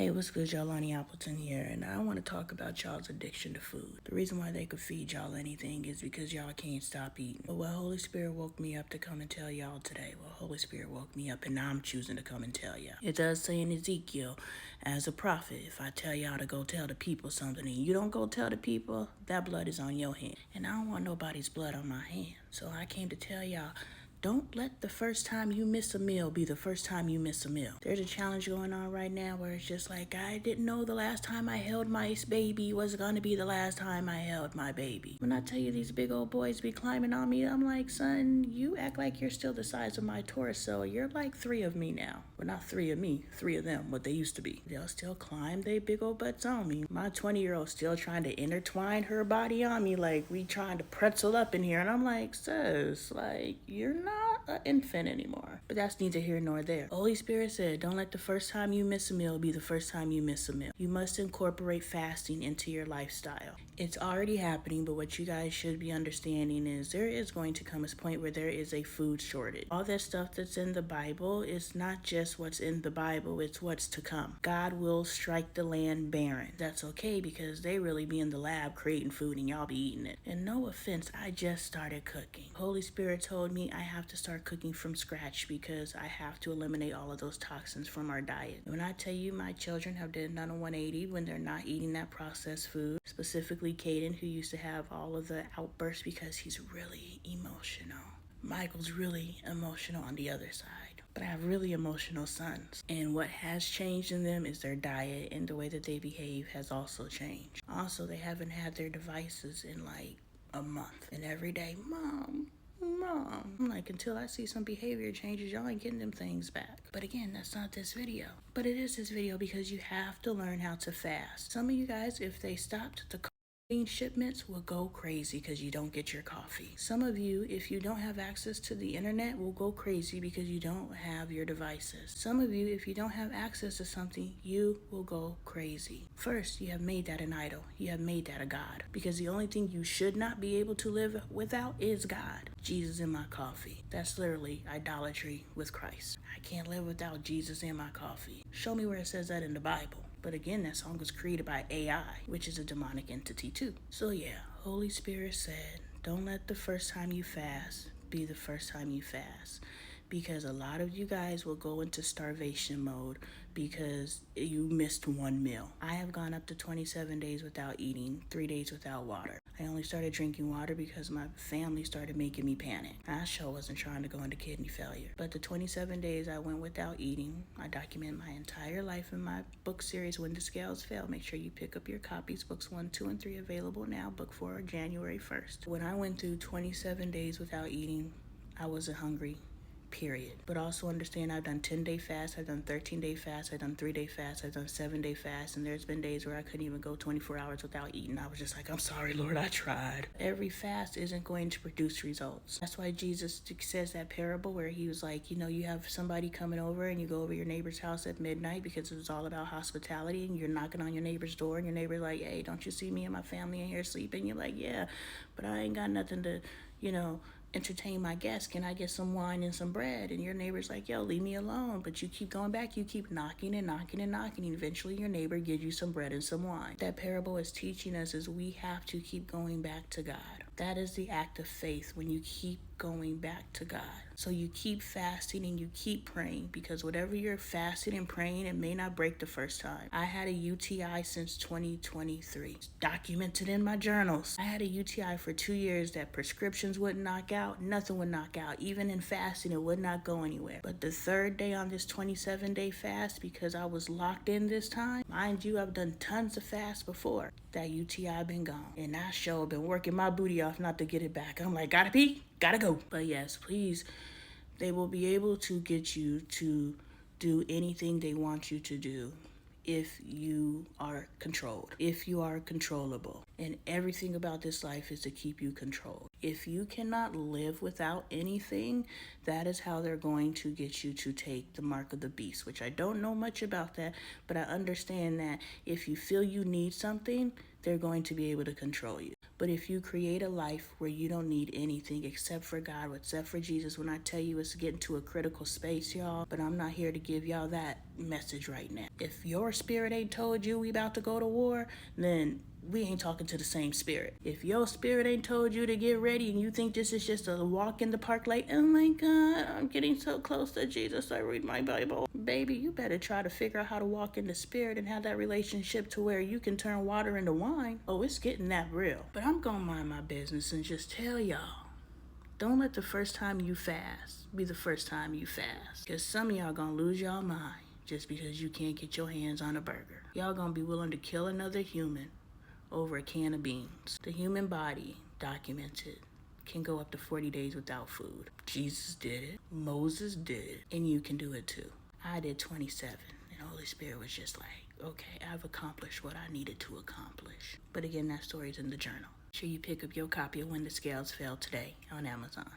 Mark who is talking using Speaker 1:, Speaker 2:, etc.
Speaker 1: Hey, what's good, y'all? Lonnie Appleton here, and I want to talk about y'all's addiction to food. The reason why they could feed y'all anything is because y'all can't stop eating. But what Holy Spirit woke me up to come and tell y'all today, Holy Spirit woke me up, and now I'm choosing to come and tell y'all. It does say in Ezekiel, as a prophet, if I tell y'all to go tell the people something and you don't go tell the people, that blood is on your hand. And I don't want nobody's blood on my hand. So I came to tell y'all, don't let the first time you miss a meal be the first time you miss a meal. There's a challenge going on right now where it's just like, I didn't know the last time I held my baby was going to be the last time I held my baby. When I tell you these big old boys be climbing on me, I'm like, son, you act like you're still the size of my torso. You're like 3 of me now. Well, not 3 of me, 3 of them, what they used to be. They'll still climb they big old butts on me. My 20-year-old still trying to intertwine her body on me like we trying to pretzel up in here. And I'm like, sis, like, you're not an infant anymore. But that's neither here nor there. Holy Spirit said, don't let the first time you miss a meal be the first time you miss a meal. You must incorporate fasting into your lifestyle. It's already happening, but what you guys should be understanding is there is going to come a point where there is a food shortage. All that stuff that's in the Bible is not just what's in the Bible, it's what's to come. God will strike the land barren. That's okay because they really be in the lab creating food and y'all be eating it. And no offense, I just started cooking. Holy Spirit told me I have to start cooking from scratch because I have to eliminate all of those toxins from our diet. When I tell you my children have done a 180 when they're not eating that processed food, specifically Caden, who used to have all of the outbursts because he's really emotional. Michael's really emotional on the other side. But I have really emotional sons. And what has changed in them is their diet, and the way that they behave has also changed. Also, they haven't had their devices in like a month. And every day, Mom, I'm like, until I see some behavior changes, y'all ain't getting them things back. But again, that's not this video. But it is this video because you have to learn how to fast. Some of you guys, if they stopped the shipments, will go crazy because you don't get your coffee. Some of you, if you don't have access to the internet, will go crazy because you don't have your devices. Some of you, if you don't have access to something, you will go crazy. First, you have made that an idol. You have made that a god. Because the only thing you should not be able to live without is God. Jesus in my coffee. That's literally idolatry with Christ. I can't live without Jesus in my coffee. Show me where it says that in the Bible. But again, that song was created by AI, which is a demonic entity too. So yeah, Holy Spirit said, don't let the first time you fast be the first time you fast. Because a lot of you guys will go into starvation mode because you missed one meal. I have gone up to 27 days without eating, 3 days without water. I only started drinking water because my family started making me panic. I sure wasn't trying to go into kidney failure. But the 27 days I went without eating, I document my entire life in my book series, When the Scales Fail. Make sure you pick up your copies. Books 1, 2, and 3 available now. Book 4, January 1st. When I went through 27 days without eating, I wasn't hungry. Period. But also understand I've done 10-day fast, I've done 13-day fast, I've done 3-day fast, I've done 7-day fast, and there's been days where I couldn't even go 24 hours without eating. I was just like, I'm sorry, Lord, I tried. Every fast isn't going to produce results. That's why Jesus says that parable where he was like, you have somebody coming over and you go over your neighbor's house at midnight because it's all about hospitality, and you're knocking on your neighbor's door and your neighbor's like, hey, don't you see me and my family in here sleeping? You're like, yeah, but I ain't got nothing to, entertain my guests. Can I get some wine and some bread? And your neighbor's like, yo, leave me alone. But you keep going back, you keep knocking and knocking and knocking, and eventually your neighbor gives you some bread and some wine. That parable is teaching us is we have to keep going back to God. That is the act of faith, when you keep going back to God. So you keep fasting and you keep praying, because whatever you're fasting and praying, it may not break the first time. I had a UTI since 2023. It's documented in my journals. I had a UTI for 2 years that prescriptions wouldn't knock out. Nothing would knock out. Even in fasting, it would not go anywhere. But the 3rd day on this 27-day fast, because I was locked in this time, mind you, I've done tons of fasts before, that UTI been gone. And I sure been working my booty off not to get it back. I'm like, gotta pee, gotta go. But yes, please, they will be able to get you to do anything they want you to do if you are controlled, if you are controllable. And everything about this life is to keep you controlled. If you cannot live without anything, that is how they're going to get you to take the mark of the beast, which I don't know much about that, but I understand that if you feel you need something, they're going to be able to control you. But if you create a life where you don't need anything except for God, except for Jesus, when I tell you it's getting to a critical space, y'all, but I'm not here to give y'all that message right now. If your spirit ain't told you we about to go to war, then we ain't talking to the same spirit. If your spirit ain't told you to get ready and you think this is just a walk in the park like, oh my God, I'm getting so close to Jesus, I read my Bible. Baby, you better try to figure out how to walk in the spirit and have that relationship to where you can turn water into wine. Oh, it's getting that real. But I'm gonna mind my business and just tell y'all, don't let the first time you fast be the first time you fast. Because some of y'all gonna lose y'all mind just because you can't get your hands on a burger. Y'all gonna be willing to kill another human over a can of beans. The human body, documented, can go up to 40 days without food. Jesus did it. Moses did it. And you can do it too. I did 27. And the Holy Spirit was just like, okay, I've accomplished what I needed to accomplish. But again, that story's in the journal. Make sure you pick up your copy of When the Scales Fell today on Amazon.